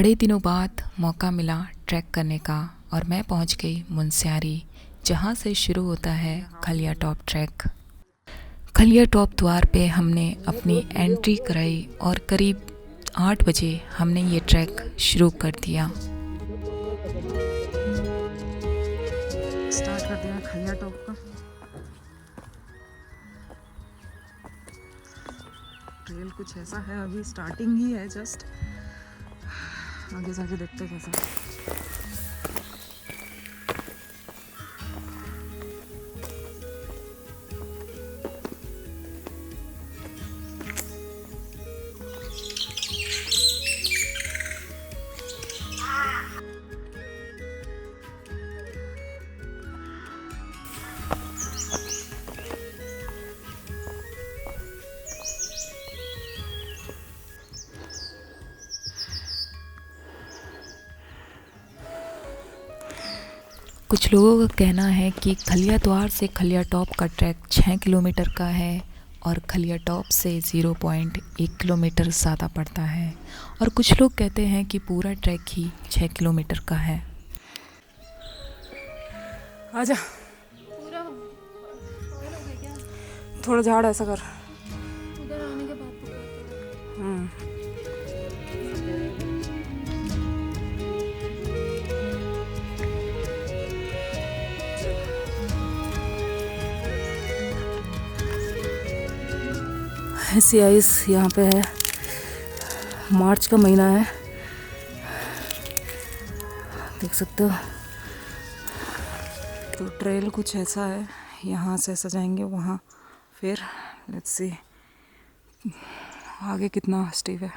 बड़े दिनों बाद मौका मिला ट्रैक करने का और मैं पहुंच गई मुनस्यारी, जहां से शुरू होता है खलिया टॉप ट्रैक। खलिया टॉप द्वार पे हमने अपनी एंट्री कराई और करीब 8 बजे हमने ये ट्रैक शुरू कर दिया। स्टार्ट कर दिया खलिया टॉप का। ट्रेल कुछ ऐसा है, अभी स्टार्टिंग ही है जस्ट, आगे जाके देखते कैसा है। कुछ लोगों का कहना है कि खलिया द्वार से खलिया टॉप का ट्रैक 6 किलोमीटर का है और खलिया टॉप से 0.1 किलोमीटर ज़्यादा पड़ता है, और कुछ लोग कहते हैं कि पूरा ट्रैक ही 6 किलोमीटर का है। आजा, थोड़ा झाड़ ऐसा कर। उधर आने के बाद ऐसी आइस यहाँ पे है। मार्च का महीना है, देख सकते हो। तो ट्रेल कुछ ऐसा है, यहाँ से ऐसा जाएंगे वहाँ, फिर लेट्स सी आगे कितना स्टीप है।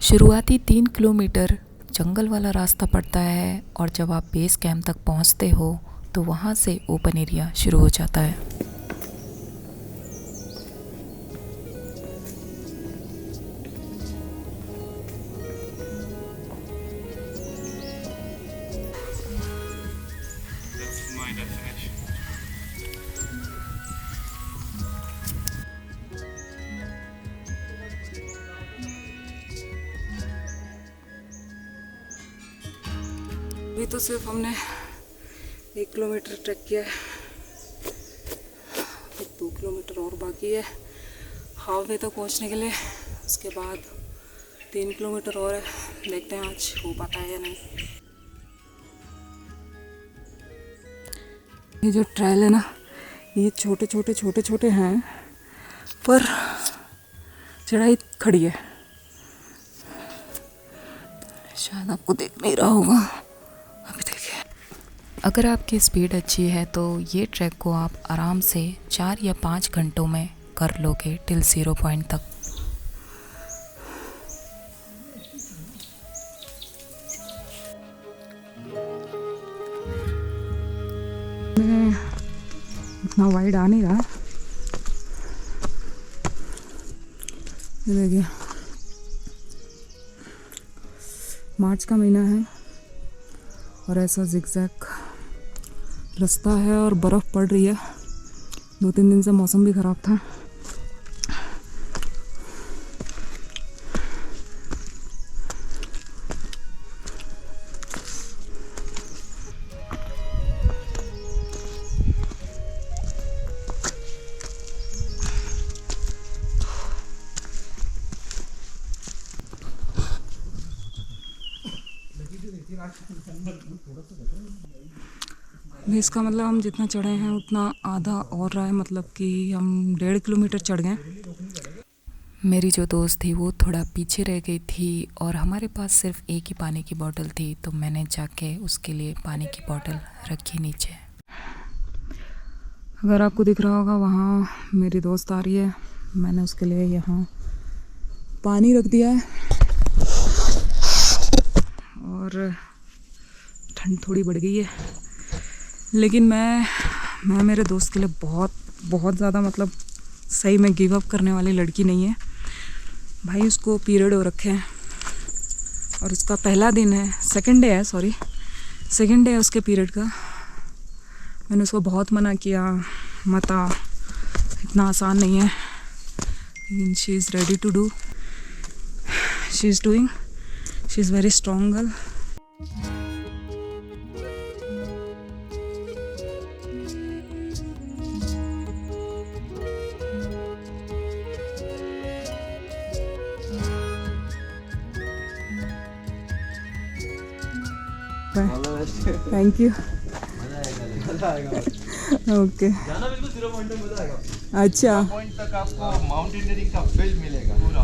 शुरुआती 3 किलोमीटर जंगल वाला रास्ता पड़ता है और जब आप बेस कैंप तक पहुंचते हो तो वहां से ओपन एरिया शुरू हो जाता है। अभी तो सिर्फ हमने 1 किलोमीटर ट्रैक किया है, 2 किलोमीटर और बाकी है हाफ वे तक पहुंचने के लिए। उसके बाद 3 किलोमीटर और है, देखते हैं आज हो पाता है या नहीं। ये जो ट्रेल है ना, ये छोटे छोटे हैं, पर चढ़ाई खड़ी है। शायद आपको देख नहीं रहा होगा, अभी देखिए। अगर आपकी स्पीड अच्छी है तो ये ट्रैक को आप आराम से 4 या 5 घंटों में कर लोगे टिल 0 पॉइंट तक। मैं इतना वाइड आ नहीं रहा, ये देखिए मार्च का महीना है और ऐसा जिगजैग रास्ता है और बर्फ़ पड़ रही है। 2-3 दिन से मौसम भी ख़राब था। इसका मतलब हम जितना चढ़े हैं उतना आधा और रहा है, मतलब कि हम 1.5 किलोमीटर चढ़ गए। मेरी जो दोस्त थी वो थोड़ा पीछे रह गई थी और हमारे पास सिर्फ एक ही पानी की बोतल थी, तो मैंने जाके उसके लिए पानी की बोतल रखी नीचे। अगर आपको दिख रहा होगा वहाँ मेरी दोस्त आ रही है, मैंने उसके लिए यहाँ पानी रख दिया है और ठंड थोड़ी बढ़ गई है। लेकिन मैं मेरे दोस्त के लिए बहुत ज़्यादा, मतलब सही में गिव अप करने वाली लड़की नहीं है भाई। उसको पीरियड हो रखे हैं और उसका पहला दिन है, सेकंड डे है उसके पीरियड का। मैंने उसको बहुत मना किया, मता इतना आसान नहीं है, लेकिन she is ready to do, she is doing, she is very strong girl. Thank you. Okay, जाना बिल्कुल 0 पॉइंट में मजा आएगा। अच्छा। पॉइंट तक आपको माउंटेनियरिंग का फील मिलेगा पूरा।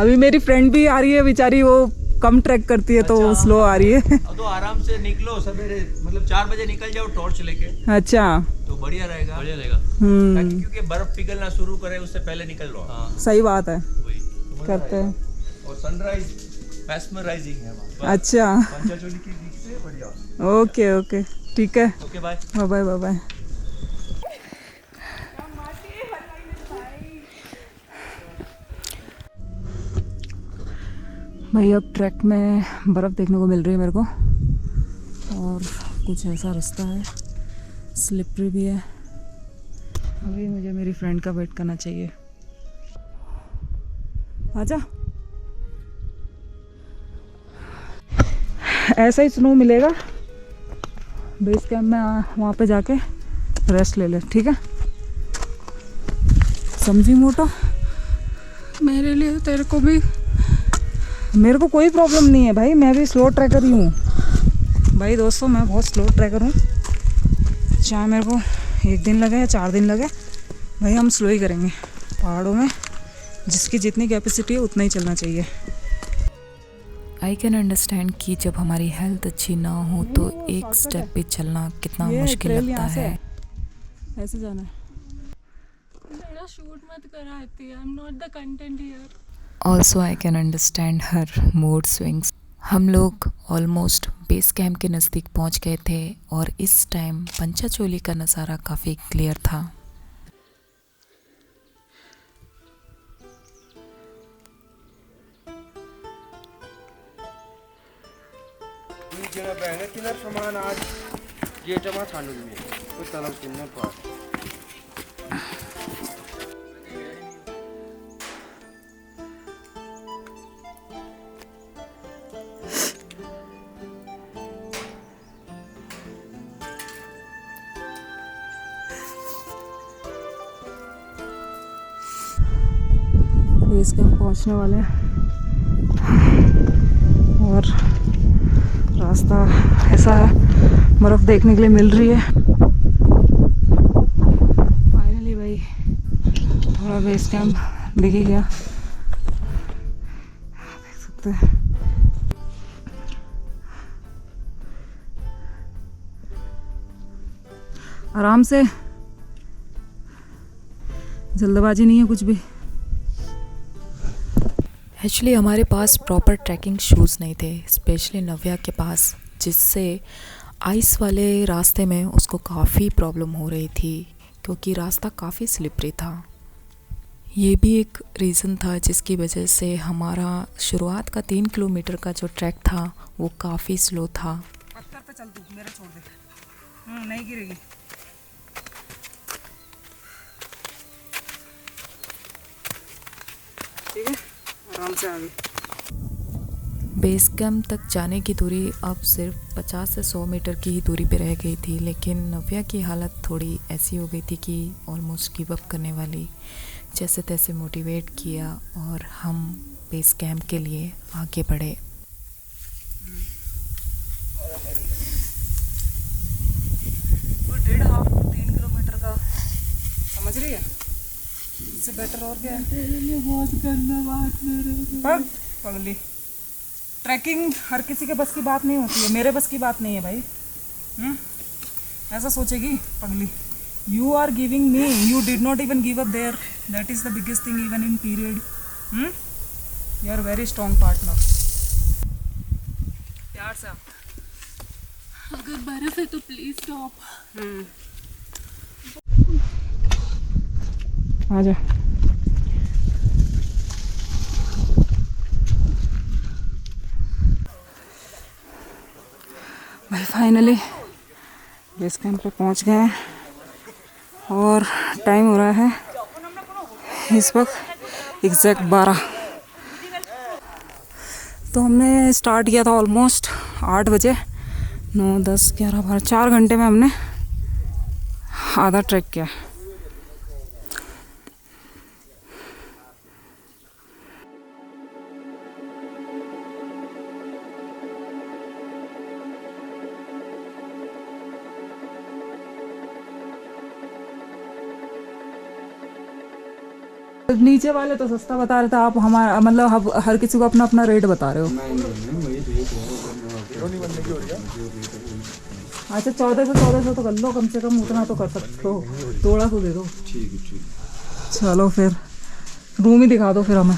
अभी मेरी फ्रेंड भी आ रही है बेचारी, वो कम ट्रैक करती है तो स्लो आ रही है। अब तो आराम से निकलो सवेरे, मतलब 4 बजे निकल जाओ टॉर्च लेके, अच्छा। तो बढ़िया रहेगा। बढ़िया रहेगा ताकि क्योंकि बर्फ पिघलना शुरू करे उससे पहले निकल लो। हाँ सही बात है, वही करते हैं। और सनराइज मैस्मराइजिंग है वहाँ। अच्छा, पंचाचोली की बीच से बढ़िया। ओके ओके, ठीक है, okay bye bye bye bye bye. भाई अब ट्रैक में बर्फ़ देखने को मिल रही है मेरे को, और कुछ ऐसा रास्ता है, स्लिपरी भी है। अभी मुझे मेरी फ्रेंड का वेट करना चाहिए। आजा, ऐसा ही स्नो मिलेगा बेस कैंप में, वहाँ पे जाके रेस्ट ले ले, ठीक है? समझी मोटो? मेरे लिए तेरे को भी मेरे को कोई प्रॉब्लम नहीं है भाई, मैं भी स्लो ट्रैकर ही हूँ भाई। दोस्तों मैं बहुत स्लो ट्रैकर हूँ, चाहे मेरे को 1 दिन लगे या 4 दिन लगे, भाई हम स्लो ही करेंगे। पहाड़ों में जिसकी जितनी कैपेसिटी है उतना ही चलना चाहिए। आई कैन अंडरस्टैंड कि जब हमारी हेल्थ अच्छी ना हो तो एक स्टेप भी चलना कितना मुश्किल लगता है। ऐसे जाना है। मेरा शूट मत करा आती, I am not the content here. Also I can understand her mood swings. हम लोग ऑलमोस्ट बेस कैंप के नज़दीक पहुंच गए थे और इस टाइम पंचाचोली का नज़ारा काफ़ी क्लियर था। जेव्हा बॅनर किनार समान आज गेटमा थांडून मी तो तलाव किन्ने पार बेस कैंप पहुंचने वाले हैं और रास्ता ऐसा है, बर्फ़ देखने के लिए मिल रही है। फाइनली भाई थोड़ा बेस कैंप दिख ही गया, देख सकते हैं। आराम से, जल्दबाजी नहीं है कुछ भी। एक्चुअली हमारे पास प्रॉपर ट्रैकिंग शूज़ नहीं थे, स्पेशली नव्या के पास, जिससे आइस वाले रास्ते में उसको काफ़ी प्रॉब्लम हो रही थी क्योंकि रास्ता काफ़ी स्लिपरी था। ये भी एक रीज़न था जिसकी वजह से हमारा शुरुआत का 3 किलोमीटर का जो ट्रैक था वो काफ़ी स्लो था। पत्थर पे चल तू, मेरा छोड़ दे, नहीं गिरेगी। ठीक है, आराम से आगे। बेस कैंप तक जाने की दूरी अब सिर्फ 50 से 100 मीटर की ही दूरी पे रह गई थी, लेकिन नव्या की हालत थोड़ी ऐसी हो गई थी कि ऑलमोस्ट गिव अप करने वाली। जैसे तैसे मोटिवेट किया और हम बेस कैंप के लिए आगे बढ़े। वो 3 किलोमीटर का, समझ रही है? इससे बेटर और क्या है? बहुत गंदा बात मेरे पगली, ट्रैकिंग हर किसी के बस की बात नहीं होती है, मेरे बस की बात नहीं है भाई। ऐसा सोचेगी पगली। You are giving me, you did not even give up there, that is the biggest thing even in period. You are very strong partner. प्यार से अगर बर्फ है तो प्लीज स्टॉप। आजा। भाई फाइनली बेस कैंप पे पहुंच गए हैं और टाइम हो रहा है इस वक्त एग्जैक्ट 12। तो हमने स्टार्ट किया था ऑलमोस्ट 8 बजे, 9, 10, 11, 12, 4 घंटे में हमने आधा ट्रैक किया। नीचे वाले तो सस्ता बता रहे थे, आप हमारा मतलब हर किसी को अपना अपना रेट बता रहे हो। अच्छा 1400 तो कर लो, कम से कम उतना तो कर सकते हो, थोड़ा तो दे दो। ठीक है। चलो फिर रूम ही दिखा दो फिर हमें।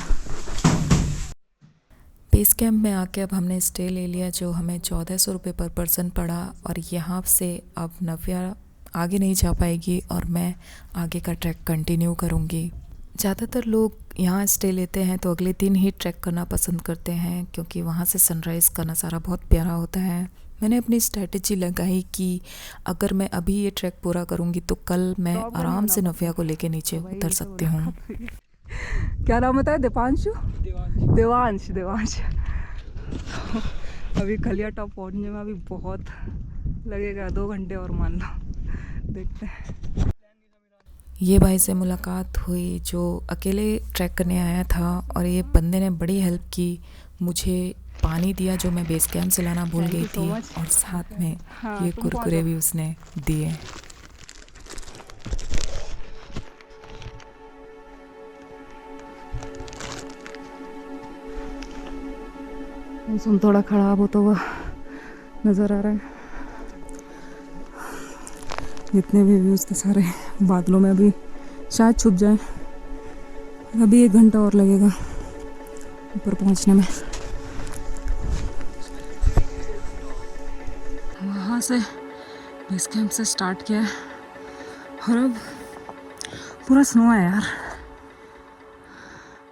बेस कैंप में आके अब हमने स्टे ले लिया जो हमें 1400 रुपये पर पर्सन पड़ा। और यहाँ से अब नव्या आगे नहीं जा पाएगी और मैं आगे का ट्रैक कंटिन्यू करूँगी। ज़्यादातर लोग यहाँ स्टे लेते हैं तो अगले दिन ही ट्रैक करना पसंद करते हैं क्योंकि वहाँ से सनराइज़ का नज़ारा बहुत प्यारा होता है। मैंने अपनी स्ट्रैटेजी लगाई कि अगर मैं अभी ये ट्रैक पूरा करूँगी तो कल मैं आराम से नव्या को लेके नीचे उतर सकती हूँ। क्या नाम होता है? दीपांशु? देवांश। अभी खलिया टॉप पहुँचने में अभी बहुत लगेगा, 2 घंटे और मान लो, देखते हैं। ये भाई से मुलाकात हुई जो अकेले ट्रैक करने आया था और ये बंदे ने बड़ी हेल्प की, मुझे पानी दिया जो मैं बेस कैंप से लाना भूल गई थी और साथ में ये कुरकुरे भी उसने दिए। मौसम थोड़ा खराब होता हुआ नज़र आ रहा है, जितने भी व्यूज़ थे सारे बादलों में अभी शायद छुप जाए। अभी 1 घंटा और लगेगा ऊपर पहुंचने में। वहाँ से बेस कैंप से स्टार्ट किया है और अब पूरा स्नो है यार।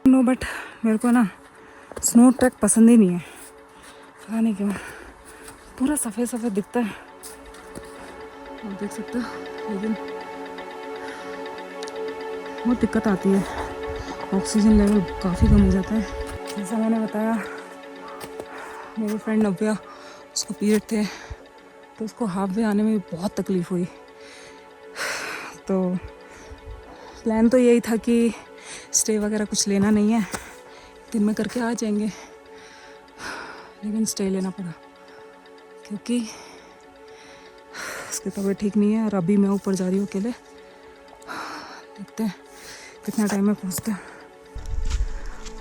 नो बट मेरे को ना स्नो ट्रैक पसंद ही नहीं है, पता नहीं क्यों। पूरा सफ़ेद सफ़ेद दिखता है, आप देख सकते हो, लेकिन बहुत दिक्कत आती है, ऑक्सीजन लेवल काफ़ी कम हो जाता है। जैसा मैंने बताया, मेरी फ्रेंड नव्या, उसको पीरियड थे तो उसको हाफ वे आने में भी बहुत तकलीफ़ हुई। तो प्लान तो यही था कि स्टे वगैरह कुछ लेना नहीं है, दिन में करके आ जाएंगे, लेकिन स्टे लेना पड़ा क्योंकि उसकी तबीयत ठीक नहीं है। और अभी मैं ऊपर जा रही हूँ अकेले, देखते हैं कितना टाइम में पहुँचते हैं।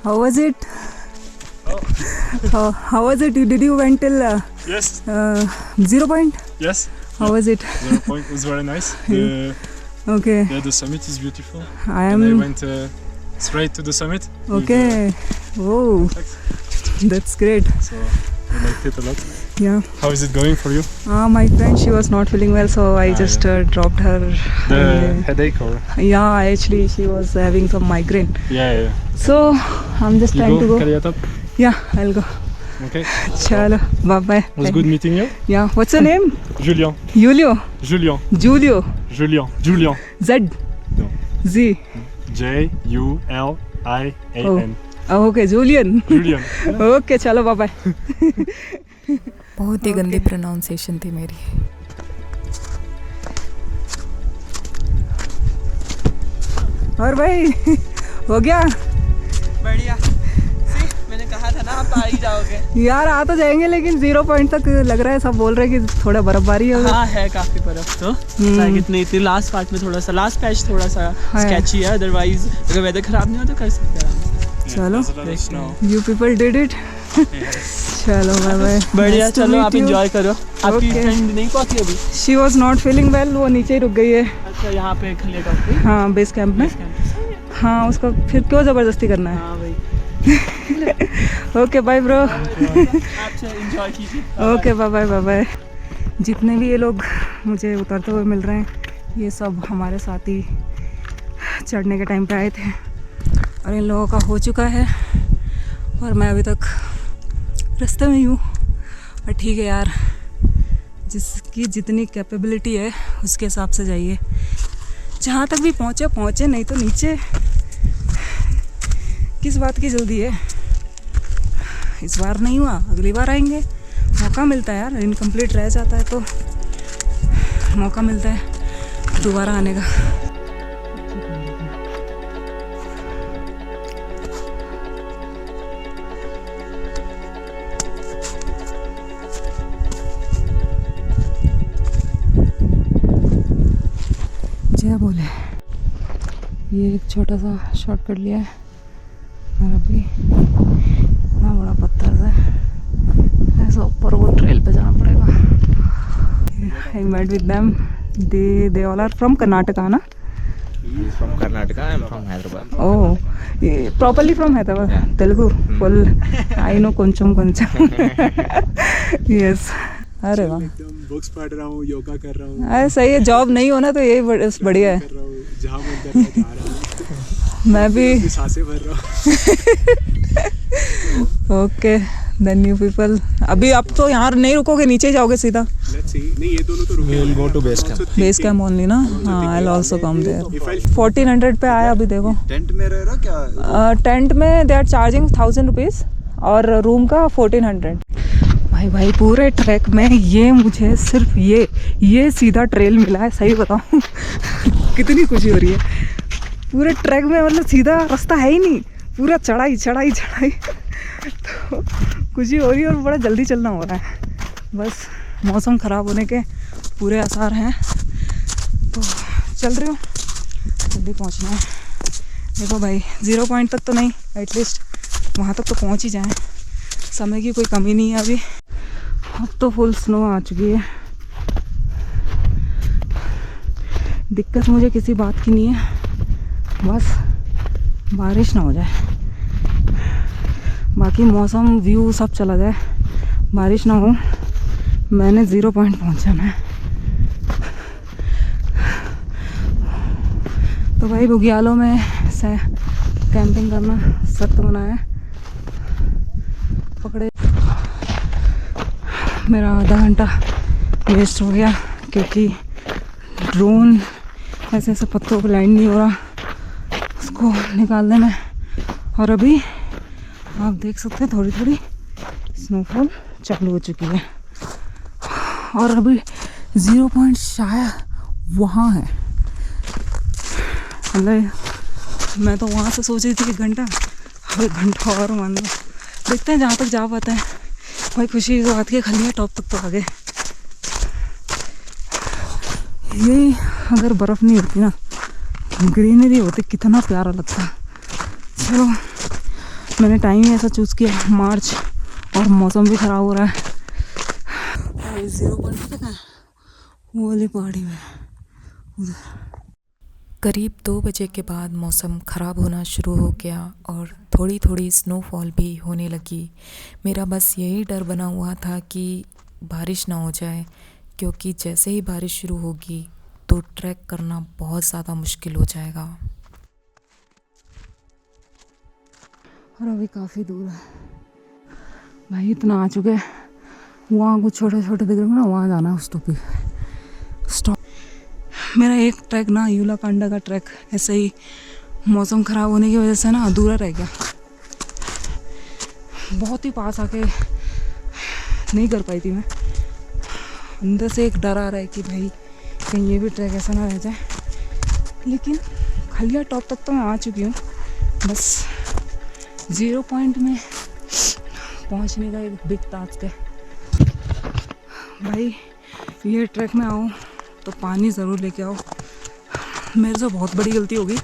How was it? How was it? Did you went till Yes. 0 point? Yes. How was it? 0 point was very nice. Okay. The summit is beautiful. I am. And I went straight to the summit. Okay. Oh, that's great. So I liked it a lot. Yeah. How is it going for you? My friend, she was not feeling well, so I just dropped her. The headache or? Yeah, actually, she was having some migraine. Yeah. So I'm just You trying to go. Khaliya Top? Yeah, I'll go. Okay. Chalo, bye bye. It was good meeting you. Yeah. What's your name? Julian. Julio. Julian. Z. No. Z. Julian. Oh, okay, Julian. Julian. Okay, चलो bye bye. बहुत ही गंदी pronunciation थी मेरी। और भाई हो गया? बढ़िया। मैंने कहा था ना आप आ ही जाओगे। यार आ तो जाएंगे, लेकिन 0 पॉइंट तक लग रहा है, सब बोल रहे हैं कि थोड़ा बर्फबारी होगा। हाँ है काफी बर्फ तो, इतनी लास्ट पार्ट में थोड़ा सा, लास्ट पैच थोड़ा सा स्केची है, अदरवाइज अगर वेदर खराब नहीं हो तो कर सकते हैं। चलो, यू पीपल डिड इट। चलो बाय बाय। बढ़िया, चलो आप एंजॉय करो। आपकी फ्रेंड नहीं पहुंची अभी? She was not feeling well, वो नीचे ही रुक गई है। अच्छा, यहाँ पे खलिया टॉप पे? हाँ, बेस कैंप में। हाँ, उसका फिर क्यों ज़बरदस्ती करना है? हाँ भाई। Okay bye bro. आप एंजॉय कीजिए। Okay bye bye bye bye. जितने भी ये लोग मुझे उतरते हुए मिल रहे हैं, ये सब हमारे साथ ही चढ़ने के टाइम पे आए थे और इन लोगों का हो चुका है और मैं अभी तक रास्ते में ही हूँ। और ठीक है यार, जिसकी जितनी कैपेबिलिटी है उसके हिसाब से जाइए। जहाँ तक भी पहुँचे पहुँचे, नहीं तो नीचे किस बात की जल्दी है। इस बार नहीं हुआ, अगली बार आएंगे। मौका मिलता है यार, इनकम्प्लीट रह जाता है तो मौका मिलता है दोबारा आने का। जय बोले। ये एक छोटा सा शॉर्टकट लिया है और अभी इतना बड़ा पत्थर है, ऐसा ऊपर वो ट्रेल पे जाना पड़ेगा। I met with them. They all are from Karnataka, na? He is from Karnataka. I am from Hyderabad. Oh, properly from Hyderabad. Yeah. Telugu full. I know koncham. Yes. अरे वाह, एकदम बुक्स पढ़ रहा हूँ, योगा कर रहा हूँ, अरे सही है। जॉब नहीं होना तो यही बढ़िया है। कर रहा हूँ, जहाँ मन कर रहा है जा रहा हूँ, मैं भी सांसें भर रहा हूँ। Okay, then you people. अभी आप तो यहाँ नहीं रुकोगे, नीचे जाओगे सीधा? Let's see. नहीं, ये दोनों तो रुके। We will go to base camp. Base camp only ना? हाँ, I will also come there. 1400 पे आया अभी, देखो। टेंट में रह रहा क्या? टेंट में दे आर चार्जिंग 1000 रुपीज़ और रूम का 1400। भाई पूरे ट्रैक में ये मुझे सिर्फ ये सीधा ट्रेल मिला है। सही बताऊँ कितनी खुशी हो रही है। पूरे ट्रैक में मतलब सीधा रास्ता है ही नहीं, पूरा चढ़ाई तो खुशी हो रही है और बड़ा जल्दी चलना हो रहा है। बस मौसम ख़राब होने के पूरे आसार हैं, तो चल रही हूँ, जल्दी पहुँचना है। देखो भाई, 0 पॉइंट तक तो नहीं, एटलीस्ट वहाँ तक तो पहुँच ही जाएँ। समय की कोई कमी नहीं है अभी। अब तो फुल स्नो आ चुकी है। दिक्कत मुझे किसी बात की नहीं है, बस बारिश ना हो जाए, बाकी मौसम व्यू सब चला जाए, बारिश ना हो। मैंने 0 पॉइंट पहुंचना है। तो भाई बुग्यालों में से कैंपिंग करना सख्त मना है। पकड़े, मेरा आधा घंटा वेस्ट हो गया क्योंकि ड्रोन ऐसे पत्थरों को लैंड नहीं हो रहा, उसको निकालने में। और अभी आप देख सकते हैं थोड़ी थोड़ी स्नोफॉल चालू हो चुकी है और अभी 0 पॉइंट शायद वहाँ है। मतलब मैं तो वहाँ से सोच रही थी 1 घंटा, अब 1 घंटा और मान लो। देखते हैं जहाँ तक जा पाते हैं। भाई खुशी इस बात की, खलिया टॉप तक तो आ गए। ये अगर बर्फ़ नहीं होती ना, ग्रीनरी होती, कितना प्यारा लगता। चलो, मैंने टाइम ही ऐसा चूज़ किया, मार्च, और मौसम भी ख़राब हो रहा है। 0 पॉइंट तक है वो वाली पहाड़ी में उधर। करीब 2 बजे के बाद मौसम ख़राब होना शुरू हो गया और थोड़ी थोड़ी स्नोफॉल भी होने लगी। मेरा बस यही डर बना हुआ था कि बारिश ना हो जाए, क्योंकि जैसे ही बारिश शुरू होगी तो ट्रैक करना बहुत ज़्यादा मुश्किल हो जाएगा। और अभी काफ़ी दूर है भाई, इतना आ चुके हैं। वहाँ कुछ छोटे छोटे दिख रहे हैं ना, वहाँ जाना है उस टॉपिक स्टॉप। मेरा एक ट्रैक ना, यूलाकांडा का ट्रैक, ऐसे ही मौसम ख़राब होने की वजह से ना अधूरा रह गया। बहुत ही पास आके नहीं कर पाई थी मैं। अंदर से एक डर आ रहा है कि भाई कहीं ये भी ट्रैक ऐसा ना रह जाए। लेकिन खलिया टॉप तक तो मैं आ चुकी हूँ, बस 0 पॉइंट में पहुँचने का एक बिग टास्क है। भाई ये ट्रैक में आओ तो पानी ज़रूर लेके आओ। मेरे से बहुत बड़ी गलती हो गई,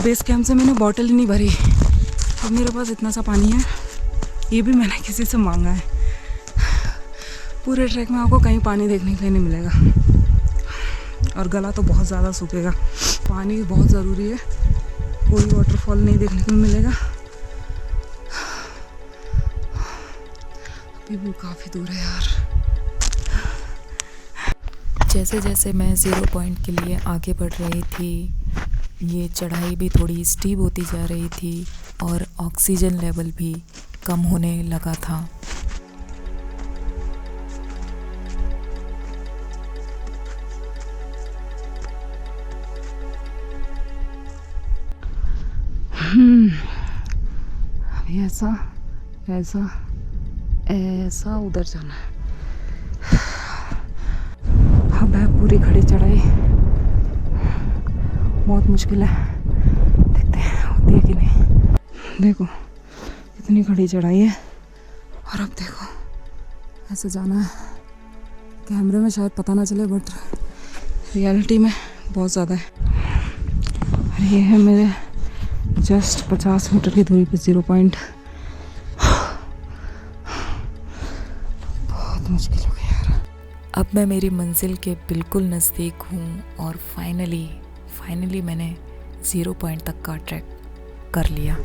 बेस कैंप से मैंने बॉटल ही नहीं भरी। अब मेरे पास इतना सा पानी है, ये भी मैंने किसी से मांगा है। पूरे ट्रैक में आपको कहीं पानी देखने के लिए नहीं मिलेगा और गला तो बहुत ज़्यादा सूखेगा। पानी बहुत ज़रूरी है, कोई वाटरफॉल नहीं देखने को मिलेगा। अभी भी काफ़ी दूर है यार। जैसे जैसे मैं 0 पॉइंट के लिए आगे बढ़ रही थी, ये चढ़ाई भी थोड़ी स्टीप होती जा रही थी और ऑक्सीजन लेवल भी कम होने लगा था। अभी ऐसा ऐसा ऐसा उधर जाना है। अब है पूरी खड़ी चढ़ाई, बहुत मुश्किल है, देखते हैं होती है कि नहीं। देखो इतनी खड़ी चढ़ाई है और अब देखो ऐसे जाना है। कैमरे में शायद पता ना चले बट रियलिटी में बहुत ज़्यादा है। और ये है मेरे जस्ट 50 मीटर की दूरी पे 0 पॉइंट। बहुत मुश्किल हो गया यार। अब मैं मेरी मंजिल के बिल्कुल नज़दीक हूँ और फाइनली मैंने 0 पॉइंट तक का ट्रैक कर लिया।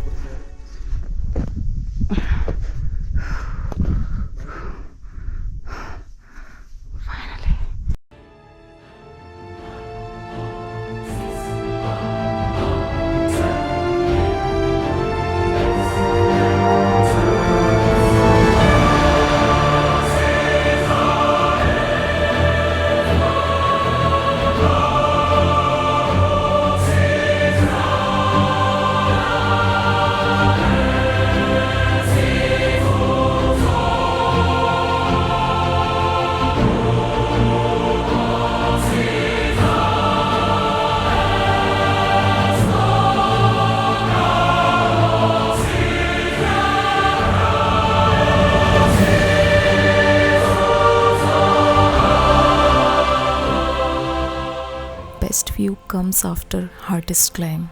Best view comes after hardest climb.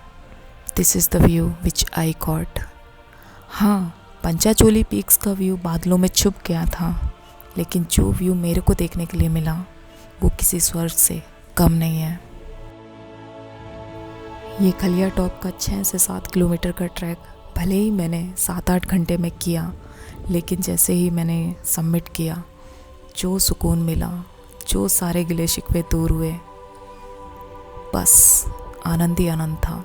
This is the view which I got. हाँ, पंचाचोली पीक्स का व्यू बादलों में छुप गया था, लेकिन जो व्यू मेरे को देखने के लिए मिला वो किसी स्वर्ग से कम नहीं है। ये खलिया टॉप का 6 से 7 किलोमीटर का ट्रैक भले ही मैंने 7-8 घंटे में किया, लेकिन जैसे ही मैंने सबमिट किया, जो सुकून मिला, जो सारे गिले शिकवे दूर हुए, बस आनंद ही आनंद था।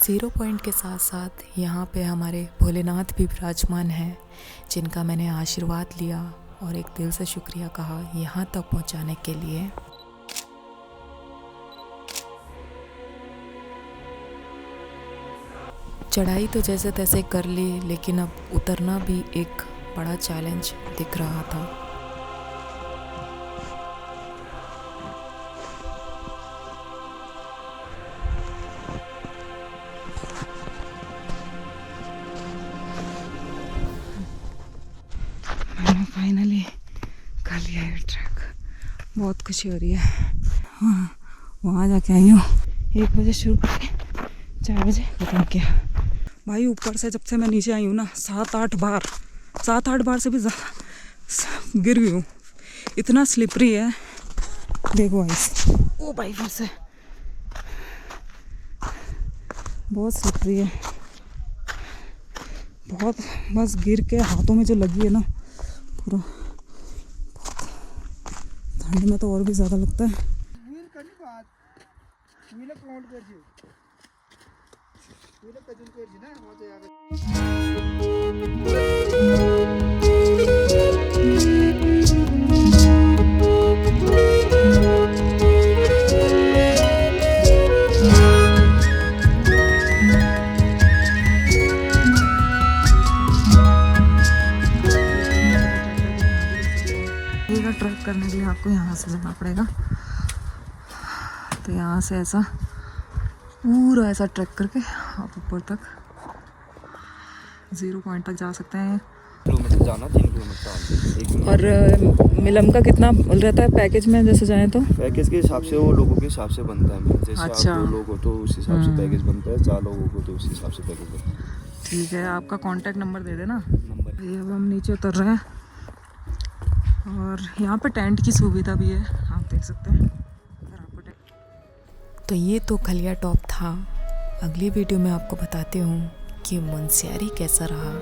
0 पॉइंट के साथ साथ यहाँ पे हमारे भोलेनाथ भी विराजमान हैं, जिनका मैंने आशीर्वाद लिया और एक दिल से शुक्रिया कहा यहाँ तक पहुँचाने के लिए। चढ़ाई तो जैसे तैसे कर ली, लेकिन अब उतरना भी एक बड़ा चैलेंज दिख रहा था। मैंने फाइनली कर लिया ये ट्रैक, बहुत खुशी हो रही है। हाँ, वहाँ जाके आई हूँ 1 बजे शुरू करके 4 बजे खत्म किया। भाई ऊपर से जब से मैं नीचे आई हूँ ना 7-8 बार से भी ज़्यादा गिर गई हूँ, इतना स्लिपरी है। देखो आइस, ओ भाई फिर से बहुत स्लिपरी है, बहुत, बस गिर के हाथों में जो लगी है ना पूरा, ठंड में तो और भी ज़्यादा लगता है। ट्रैक करने के लिए आपको यहाँ से जाना पड़ेगा, तो यहाँ से ऐसा पूरा ऐसा ट्रैक करके आप ऊपर तक 0 पॉइंट तक जा सकते हैं। किलोमीटर जाना, 3 किलोमीटर। और मिलम का कितना रहता है पैकेज में जैसे जाएं तो? पैकेज के हिसाब से वो लोगों के हिसाब से बनता है, जैसे अच्छा। आप 2 लोग हो तो उस हिसाब से पैकेज बनता है, 4 लोगों को तो उस हिसाब से पैकेज बनता है। ठीक है, आपका कांटेक्ट नंबर दे देना। नंबर ये अब हम नीचे उतर रहे हैं और यहाँ पे टेंट की सुविधा भी है, आप देख सकते हैं अगर आपको तो ये तो खलिया टॉप था। अगली वीडियो में आपको बताती हूँ कि मुनस्यारी कैसा रहा।